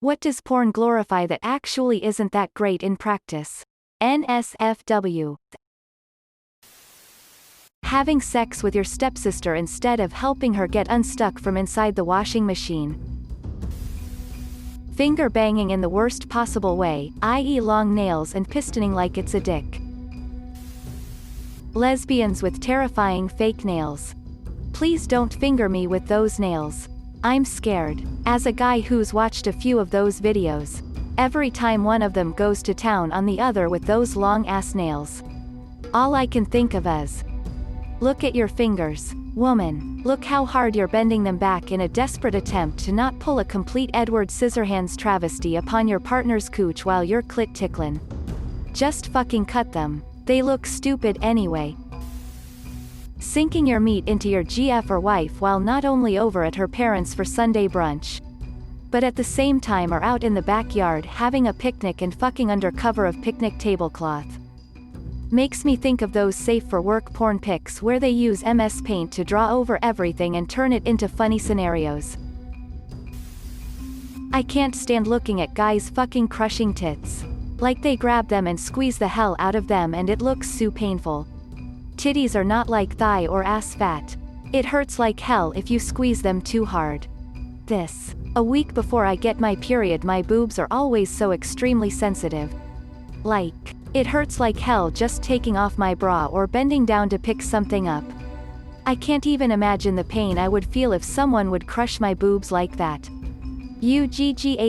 What does porn glorify that actually isn't that great in practice? NSFW. Having sex with your stepsister instead of helping her get unstuck from inside the washing machine. Finger banging in the worst possible way, i.e. long nails and pistoning like it's a dick. Lesbians with terrifying fake nails. Please don't finger me with those nails. I'm scared. As a guy who's watched a few of those videos, every time one of them goes to town on the other with those long-ass nails, all I can think of is, look at your fingers, woman, look how hard you're bending them back in a desperate attempt to not pull a complete Edward Scissorhands travesty upon your partner's cooch while you're clit ticklin'. Just fucking cut them, they look stupid anyway. Sinking your meat into your GF or wife while not only over at her parents' for Sunday brunch, but at the same time are out in the backyard having a picnic and fucking under cover of picnic tablecloth. Makes me think of those safe-for-work porn pics where they use MS Paint to draw over everything and turn it into funny scenarios. I can't stand looking at guys fucking crushing tits. Like they grab them and squeeze the hell out of them and it looks so painful. Titties are not like thigh or ass fat. It hurts like hell if you squeeze them too hard. A week before I get my period my boobs are always so extremely sensitive. Like, it hurts like hell just taking off my bra or bending down to pick something up. I can't even imagine the pain I would feel if someone would crush my boobs like that. Uggghhhh.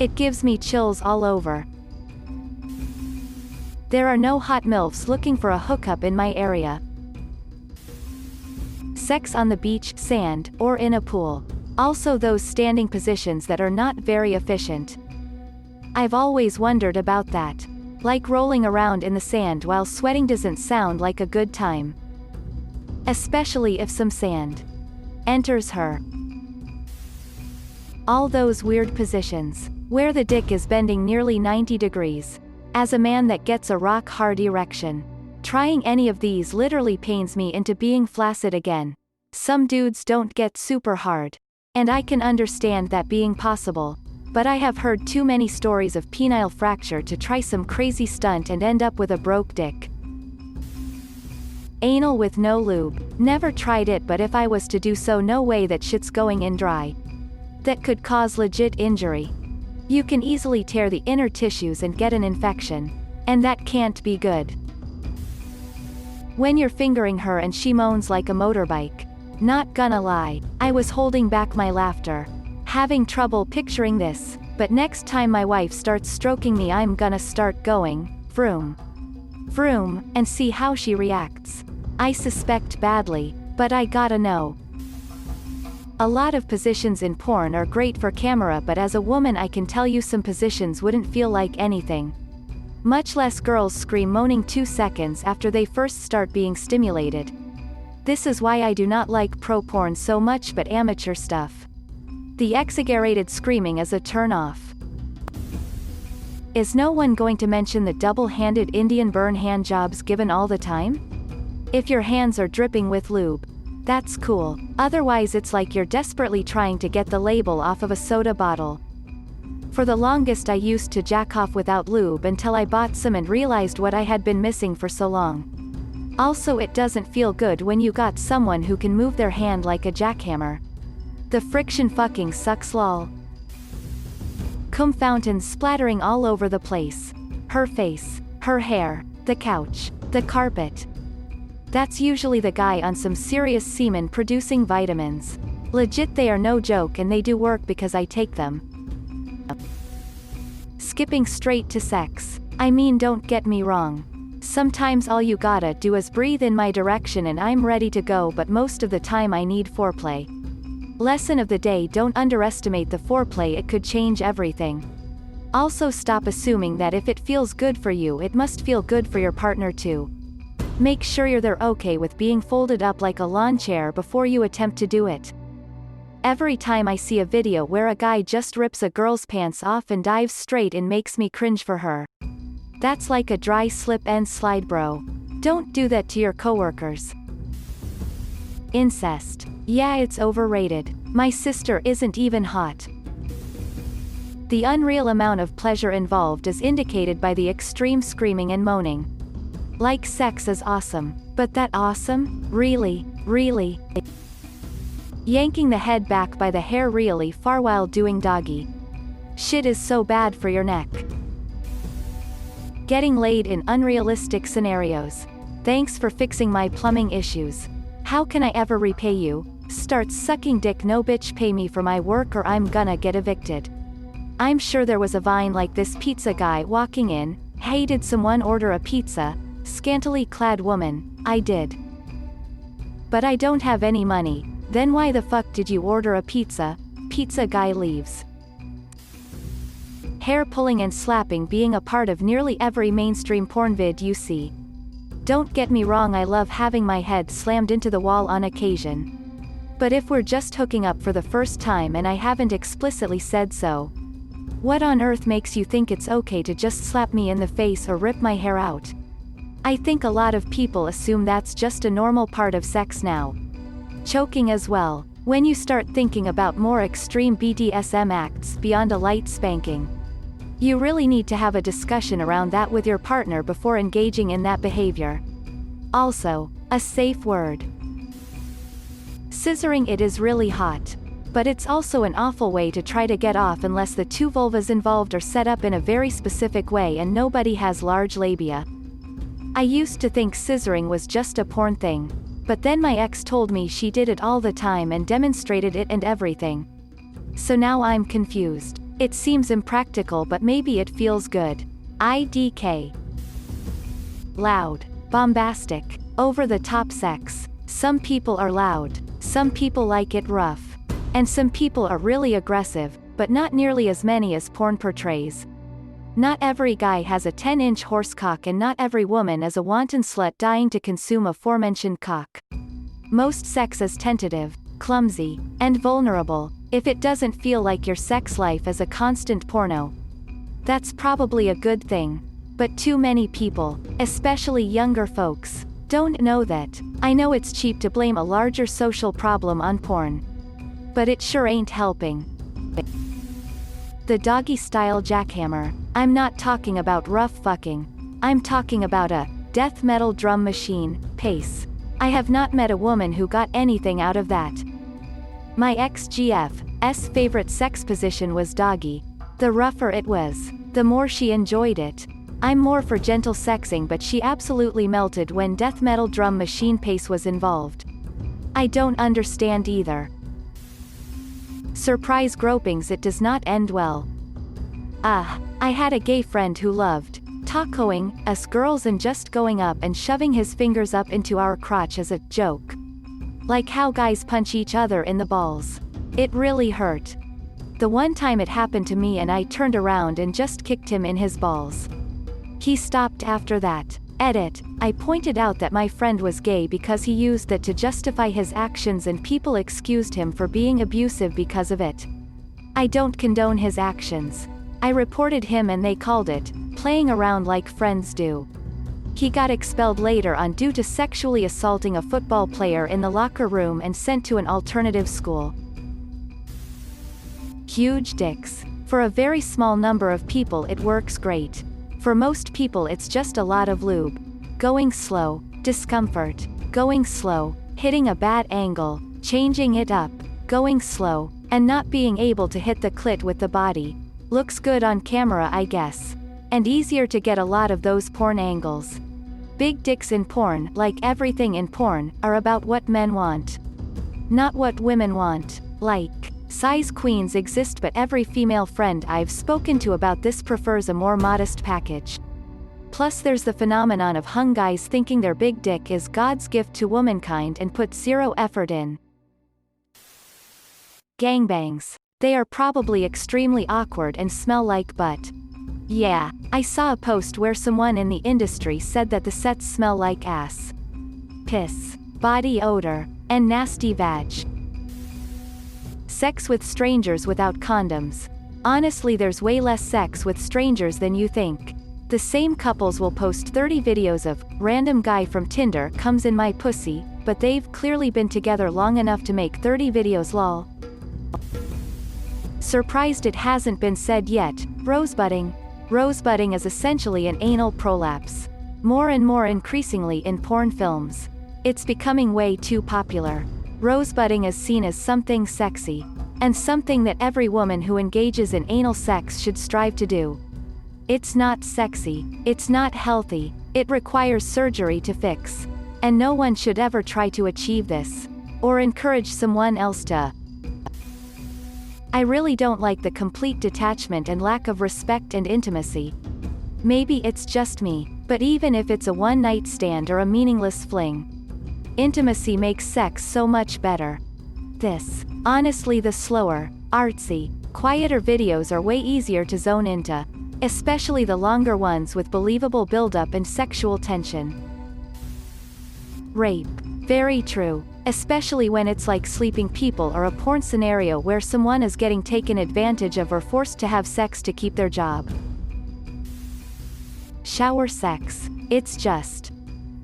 It gives me chills all over. There are no hot MILFs looking for a hookup in my area. Sex on the beach, sand, or in a pool. Also those standing positions that are not very efficient. I've always wondered about that. Like rolling around in the sand while sweating doesn't sound like a good time. Especially if some sand enters her. All those weird positions, where the dick is bending nearly 90 degrees. As a man that gets a rock-hard erection, trying any of these literally pains me into being flaccid again. Some dudes don't get super hard. And I can understand that being possible, but I have heard too many stories of penile fracture to try some crazy stunt and end up with a broke dick. Anal with no lube. Never tried it, but if I was to do so, no way that shit's going in dry. That could cause legit injury. You can easily tear the inner tissues and get an infection. And that can't be good. When you're fingering her and she moans like a motorbike. Not gonna lie, I was holding back my laughter. Having trouble picturing this, but next time my wife starts stroking me I'm gonna start going, vroom, vroom, and see how she reacts. I suspect badly, but I gotta know. A lot of positions in porn are great for camera, but as a woman I can tell you some positions wouldn't feel like anything. Much less girls scream moaning 2 seconds after they first start being stimulated. This is why I do not like pro porn so much but amateur stuff. The exaggerated screaming is a turn-off. Is no one going to mention the double-handed Indian burn hand jobs given all the time? If your hands are dripping with lube, that's cool. Otherwise it's like you're desperately trying to get the label off of a soda bottle. For the longest I used to jack off without lube until I bought some and realized what I had been missing for so long. Also it doesn't feel good when you got someone who can move their hand like a jackhammer. The friction fucking sucks lol. Cum fountains splattering all over the place. Her face, her hair, the couch, the carpet. That's usually the guy on some serious semen producing vitamins. Legit they are no joke and they do work because I take them. Skipping straight to sex. I mean don't get me wrong. Sometimes all you gotta do is breathe in my direction and I'm ready to go, but most of the time I need foreplay. Lesson of the day: don't underestimate the foreplay, it could change everything. Also stop assuming that if it feels good for you it must feel good for your partner too. Make sure they're okay with being folded up like a lawn chair before you attempt to do it. Every time I see a video where a guy just rips a girl's pants off and dives straight in makes me cringe for her. That's like a dry slip and slide, bro. Don't do that to your coworkers. Incest. Yeah, it's overrated. My sister isn't even hot. The unreal amount of pleasure involved is indicated by the extreme screaming and moaning. Like sex is awesome. But that awesome? Really? Really? Yanking the head back by the hair really far while doing doggy. Shit is so bad for your neck. Getting laid in unrealistic scenarios. Thanks for fixing my plumbing issues. How can I ever repay you? Start sucking dick, no bitch, pay me for my work or I'm gonna get evicted. I'm sure there was a Vine like this. Pizza guy walking in, hey, did someone order a pizza? Scantily clad woman, I did. But I don't have any money. Then why the fuck did you order a pizza? Pizza guy leaves. Hair pulling and slapping being a part of nearly every mainstream porn vid you see. Don't get me wrong, I love having my head slammed into the wall on occasion. But if we're just hooking up for the first time and I haven't explicitly said so, what on earth makes you think it's okay to just slap me in the face or rip my hair out? I think a lot of people assume that's just a normal part of sex now. Choking as well, when you start thinking about more extreme BDSM acts beyond a light spanking. You really need to have a discussion around that with your partner before engaging in that behavior. Also, a safe word. Scissoring it is really hot. But it's also an awful way to try to get off unless the two vulvas involved are set up in a very specific way and nobody has large labia. I used to think scissoring was just a porn thing. But then my ex told me she did it all the time and demonstrated it and everything. So now I'm confused. It seems impractical but maybe it feels good. IDK. Loud. Bombastic. Over-the-top sex. Some people are loud. Some people like it rough. And some people are really aggressive, but not nearly as many as porn portrays. Not every guy has a 10-inch horse cock and not every woman is a wanton slut dying to consume aforementioned cock. Most sex is tentative, clumsy, and vulnerable. If it doesn't feel like your sex life is a constant porno, that's probably a good thing. But too many people, especially younger folks, don't know that. I know it's cheap to blame a larger social problem on porn. But it sure ain't helping. The doggy-style jackhammer. I'm not talking about rough fucking. I'm talking about a death metal drum machine, pace. I have not met a woman who got anything out of that. My ex-GF's favorite sex position was doggy. The rougher it was, the more she enjoyed it. I'm more for gentle sexing, but she absolutely melted when death metal drum machine pace was involved. I don't understand either. Surprise gropings, it does not end well. I had a gay friend who loved tacoing us girls and just going up and shoving his fingers up into our crotch as a joke. Like how guys punch each other in the balls. It really hurt. The one time it happened to me and I turned around and just kicked him in his balls. He stopped after that. Edit. I pointed out that my friend was gay because he used that to justify his actions and people excused him for being abusive because of it. I don't condone his actions. I reported him and they called it playing around like friends do. He got expelled later on due to sexually assaulting a football player in the locker room and sent to an alternative school. Huge dicks. For a very small number of people it works great. For most people it's just a lot of lube. Going slow, discomfort, going slow, hitting a bad angle, changing it up, going slow, and not being able to hit the clit with the body. Looks good on camera, I guess. And easier to get a lot of those porn angles. Big dicks in porn, like everything in porn, are about what men want. Not what women want. Like, size queens exist, but every female friend I've spoken to about this prefers a more modest package. Plus there's the phenomenon of hung guys thinking their big dick is God's gift to womankind and put zero effort in. Gangbangs. They are probably extremely awkward and smell like butt. Yeah, I saw a post where someone in the industry said that the sets smell like ass, piss, body odor, and nasty vag. Sex with strangers without condoms. Honestly, there's way less sex with strangers than you think. The same couples will post 30 videos of random guy from Tinder comes in my pussy, but they've clearly been together long enough to make 30 videos lol. Surprised it hasn't been said yet, rosebudding. Rosebudding is essentially an anal prolapse. More and more increasingly in porn films. It's becoming way too popular. Rosebudding is seen as something sexy. And something that every woman who engages in anal sex should strive to do. It's not sexy, it's not healthy, it requires surgery to fix. And no one should ever try to achieve this. Or encourage someone else to. I really don't like the complete detachment and lack of respect and intimacy. Maybe it's just me, but even if it's a one-night stand or a meaningless fling, intimacy makes sex so much better. Honestly, the slower, artsy, quieter videos are way easier to zone into, especially the longer ones with believable build-up and sexual tension. Rape. Very true, especially when it's like sleeping people or a porn scenario where someone is getting taken advantage of or forced to have sex to keep their job. Shower sex. It's just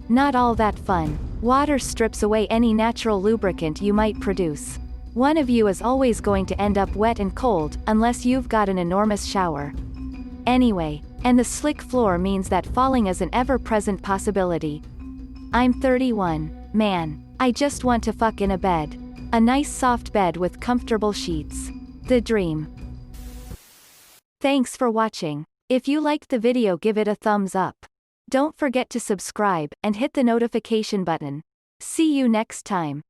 not all that fun. Water strips away any natural lubricant you might produce. One of you is always going to end up wet and cold, unless you've got an enormous shower. Anyway, and the slick floor means that falling is an ever-present possibility. I'm 31. Man, I just want to fuck in a bed. A nice soft bed with comfortable sheets. The dream. Thanks for watching. If you liked the video, give it a thumbs up. Don't forget to subscribe and hit the notification button. See you next time.